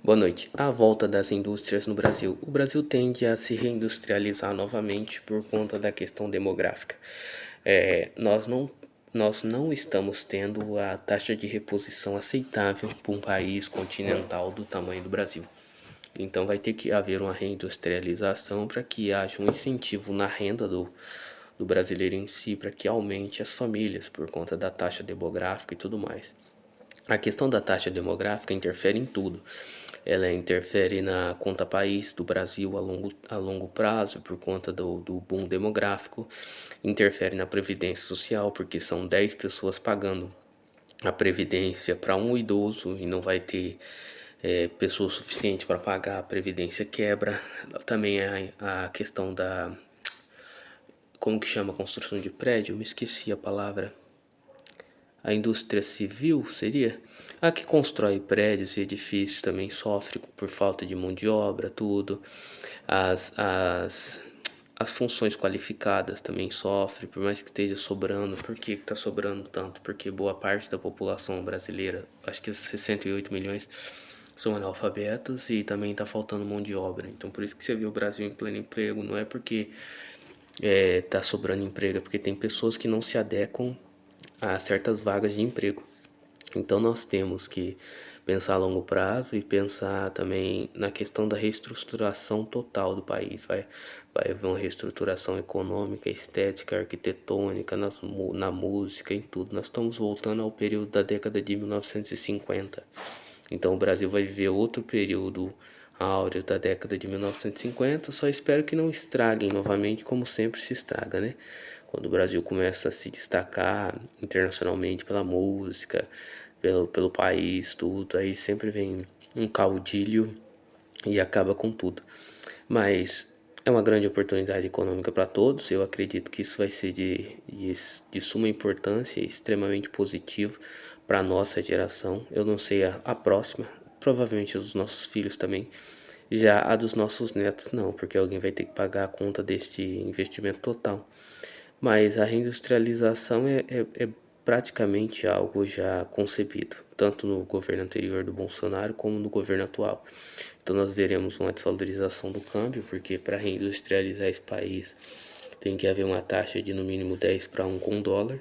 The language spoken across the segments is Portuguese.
Boa noite. A volta das indústrias no Brasil. O Brasil tende a se reindustrializar novamente por conta da questão demográfica. Nós não estamos tendo a taxa de reposição aceitável para um país continental do tamanho do Brasil. Então vai ter que haver uma reindustrialização para que haja um incentivo na renda do brasileiro em si, para que aumente as famílias por conta da taxa demográfica e tudo mais. A questão da taxa demográfica interfere em tudo. Ela interfere na conta país do Brasil a longo prazo, por conta do boom demográfico. Interfere na previdência social, porque são 10 pessoas pagando a previdência para um idoso e não vai ter pessoa suficiente para pagar, a previdência quebra. Também a questão da... Como que chama a construção de prédio? Eu me esqueci a palavra. A indústria civil seria a que constrói prédios e edifícios, também sofre por falta de mão de obra, tudo. As, as, as funções qualificadas também sofrem, por mais que esteja sobrando. Por que está sobrando tanto? Porque boa parte da população brasileira, acho que 68 milhões, são analfabetos e também está faltando mão de obra. Então por isso que você vê o Brasil em pleno emprego. Não é porque tá sobrando emprego, é porque tem pessoas que não se adequam a certas vagas de emprego. Então nós temos que pensar a longo prazo e pensar também na questão da reestruturação total do país. Vai haver uma reestruturação econômica, estética, arquitetônica, na música, em tudo. Nós estamos voltando ao período da década de 1950. Então o Brasil vai viver outro período áureo da década de 1950. Só espero que não estraguem novamente, como sempre se estraga, né? Quando o Brasil começa a se destacar internacionalmente pela música, pelo país, tudo, aí sempre vem um caudilho e acaba com tudo. Mas é uma grande oportunidade econômica para todos. Eu acredito que isso vai ser de suma importância e extremamente positivo para a nossa geração. Eu não sei a próxima, provavelmente a dos nossos filhos também. Já a dos nossos netos não, porque alguém vai ter que pagar a conta deste investimento total. Mas a reindustrialização é praticamente algo já concebido, tanto no governo anterior do Bolsonaro como no governo atual. Então nós veremos uma desvalorização do câmbio, porque para reindustrializar esse país tem que haver uma taxa de no mínimo 10 para 1 com dólar.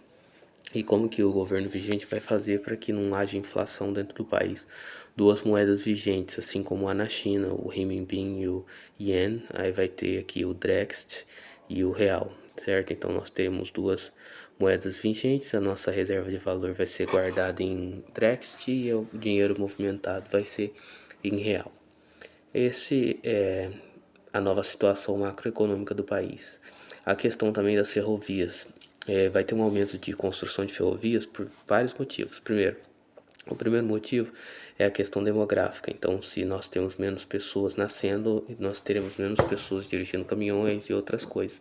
E como que o governo vigente vai fazer para que não haja inflação dentro do país? Duas moedas vigentes, assim como há na China, o renminbi e o yen, aí vai ter aqui o Drext e o real, certo? Então nós temos duas moedas vigentes, a nossa reserva de valor vai ser guardada em Drext e o dinheiro movimentado vai ser em real. Esse é a nova situação macroeconômica do país. A questão também das ferrovias. Vai ter um aumento de construção de ferrovias por vários motivos. O primeiro motivo é a questão demográfica. Então, se nós temos menos pessoas nascendo, nós teremos menos pessoas dirigindo caminhões e outras coisas.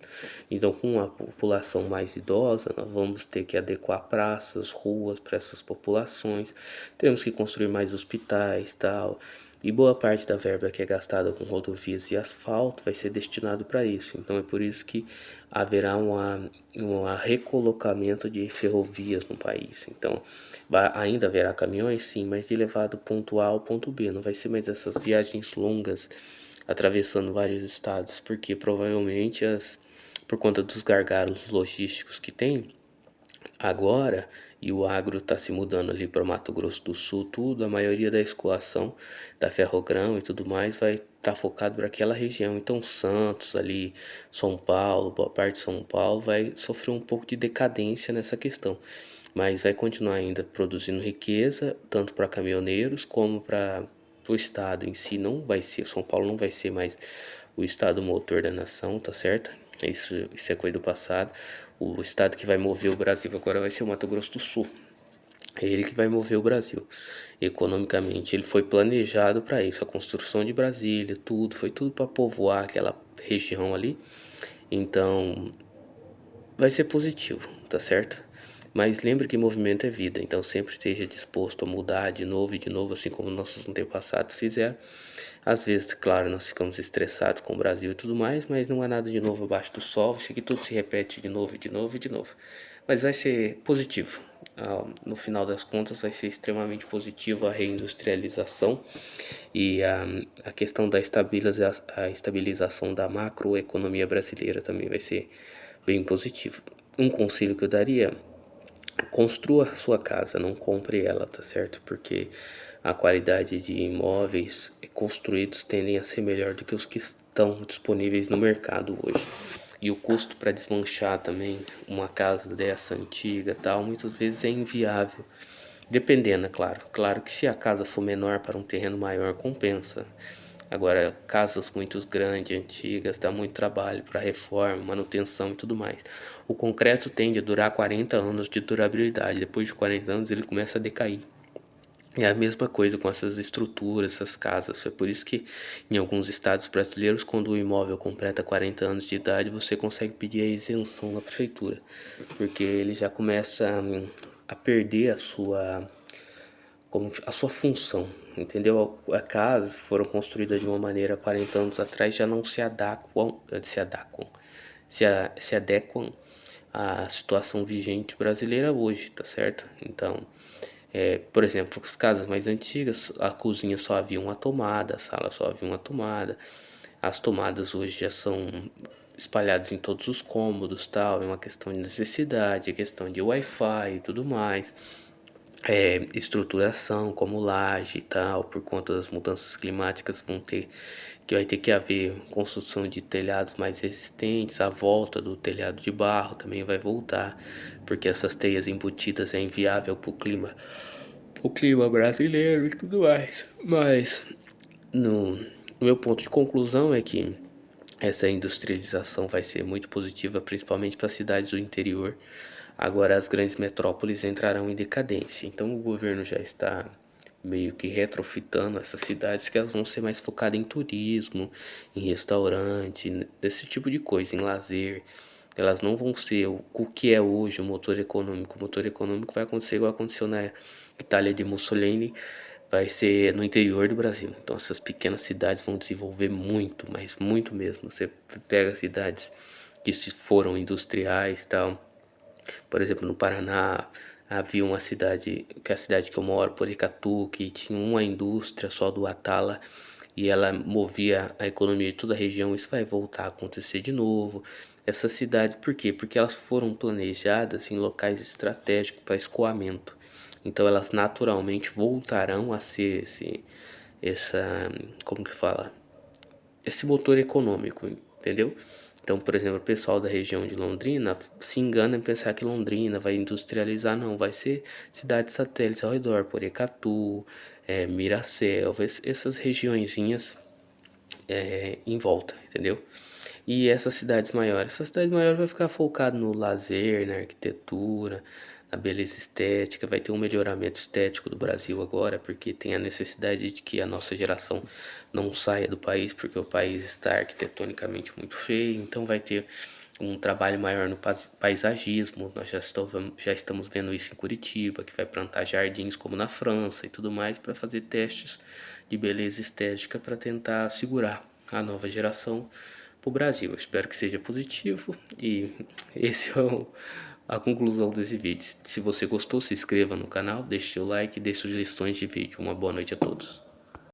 Então, com uma população mais idosa, nós vamos ter que adequar praças, ruas para essas populações. Teremos que construir mais hospitais, tal. E boa parte da verba que é gastada com rodovias e asfalto vai ser destinado para isso. Então é por isso que haverá um recolocamento de ferrovias no país. Então ainda haverá caminhões, sim, mas de levar do ponto A ao ponto B. Não vai ser mais essas viagens longas atravessando vários estados, porque provavelmente por conta dos gargalos logísticos que tem, agora, e o agro está se mudando ali para o Mato Grosso do Sul, tudo, a maioria da escoação da Ferrogrão e tudo mais vai estar focado para aquela região. Então, Santos, ali, São Paulo, boa parte de São Paulo, vai sofrer um pouco de decadência nessa questão, mas vai continuar ainda produzindo riqueza, tanto para caminhoneiros como para o estado em si. Não vai ser, São Paulo não vai ser mais o estado motor da nação, tá certo? Isso é coisa do passado. O estado que vai mover o Brasil agora vai ser o Mato Grosso do Sul. É ele que vai mover o Brasil economicamente. Ele foi planejado para isso, a construção de Brasília, tudo, foi tudo para povoar aquela região ali. Então, vai ser positivo, tá certo? Mas lembre que movimento é vida, então sempre esteja disposto a mudar de novo e de novo, assim como nossos antepassados fizeram. Às vezes, claro, nós ficamos estressados com o Brasil e tudo mais, mas não há nada de novo abaixo do sol, isso aqui tudo se repete de novo, de novo e de novo. Mas vai ser positivo. No final das contas, vai ser extremamente positivo a reindustrialização e a questão da a estabilização da macroeconomia brasileira também vai ser bem positivo. Um conselho que eu daria: construa a sua casa, não compre ela, tá certo? Porque a qualidade de imóveis construídos tendem a ser melhor do que os que estão disponíveis no mercado hoje. E o custo para desmanchar também uma casa dessa antiga tal, muitas vezes é inviável. Dependendo, é claro. Claro que se a casa for menor para um terreno maior, compensa. Agora, casas muito grandes, antigas, dá muito trabalho para reforma, manutenção e tudo mais. O concreto tende a durar 40 anos de durabilidade. Depois de 40 anos, ele começa a decair. É a mesma coisa com essas estruturas, essas casas. Foi por isso que em alguns estados brasileiros, quando o imóvel completa 40 anos de idade, você consegue pedir a isenção na prefeitura, porque ele já começa a perder a sua função, entendeu? As casas foram construídas de uma maneira 40 anos atrás, já não se adequam à situação vigente brasileira hoje, tá certo? Então, por exemplo, as casas mais antigas, a cozinha só havia uma tomada, a sala só havia uma tomada. As tomadas hoje já são espalhadas em todos os cômodos, tal. É uma questão de necessidade, é questão de Wi-Fi e tudo mais. Estruturação como laje e tal, por conta das mudanças climáticas vai ter que haver construção de telhados mais resistentes, a volta do telhado de barro também vai voltar, porque essas teias embutidas é inviável para o clima brasileiro e tudo mais. Mas no meu ponto de conclusão é que essa industrialização vai ser muito positiva, principalmente para as cidades do interior. Agora as grandes metrópoles entrarão em decadência. Então o governo já está meio que retrofitando essas cidades, que elas vão ser mais focadas em turismo, em restaurante, desse tipo de coisa, em lazer. Elas não vão ser o que é hoje o motor econômico. O motor econômico vai acontecer igual aconteceu na Itália de Mussolini, vai ser no interior do Brasil. Então essas pequenas cidades vão desenvolver muito, mas muito mesmo. Você pega cidades que se foram industriais, tal. Por exemplo, no Paraná havia uma cidade, que é a cidade que eu moro, Porecatu, que tinha uma indústria só do Atala e ela movia a economia de toda a região. Isso vai voltar a acontecer de novo. Essas cidades, por quê? Porque elas foram planejadas em locais estratégicos para escoamento. Então elas naturalmente voltarão a ser como que fala? Esse motor econômico, entendeu? Então, por exemplo, o pessoal da região de Londrina se engana em pensar que Londrina vai industrializar, não, vai ser cidades satélites ao redor, Porecatu, Miraselva, essas regiõezinhas em volta, entendeu? E essas cidades maiores vai ficar focado no lazer, na arquitetura, na beleza estética, vai ter um melhoramento estético do Brasil agora, porque tem a necessidade de que a nossa geração não saia do país, porque o país está arquitetonicamente muito feio, então vai ter um trabalho maior no paisagismo. Nós já estamos vendo isso em Curitiba, que vai plantar jardins como na França e tudo mais, para fazer testes de beleza estética para tentar segurar a nova geração para o Brasil. Eu espero que seja positivo e esse é a conclusão desse vídeo. Se você gostou, se inscreva no canal, deixe seu like e dê sugestões de vídeo. Uma boa noite a todos.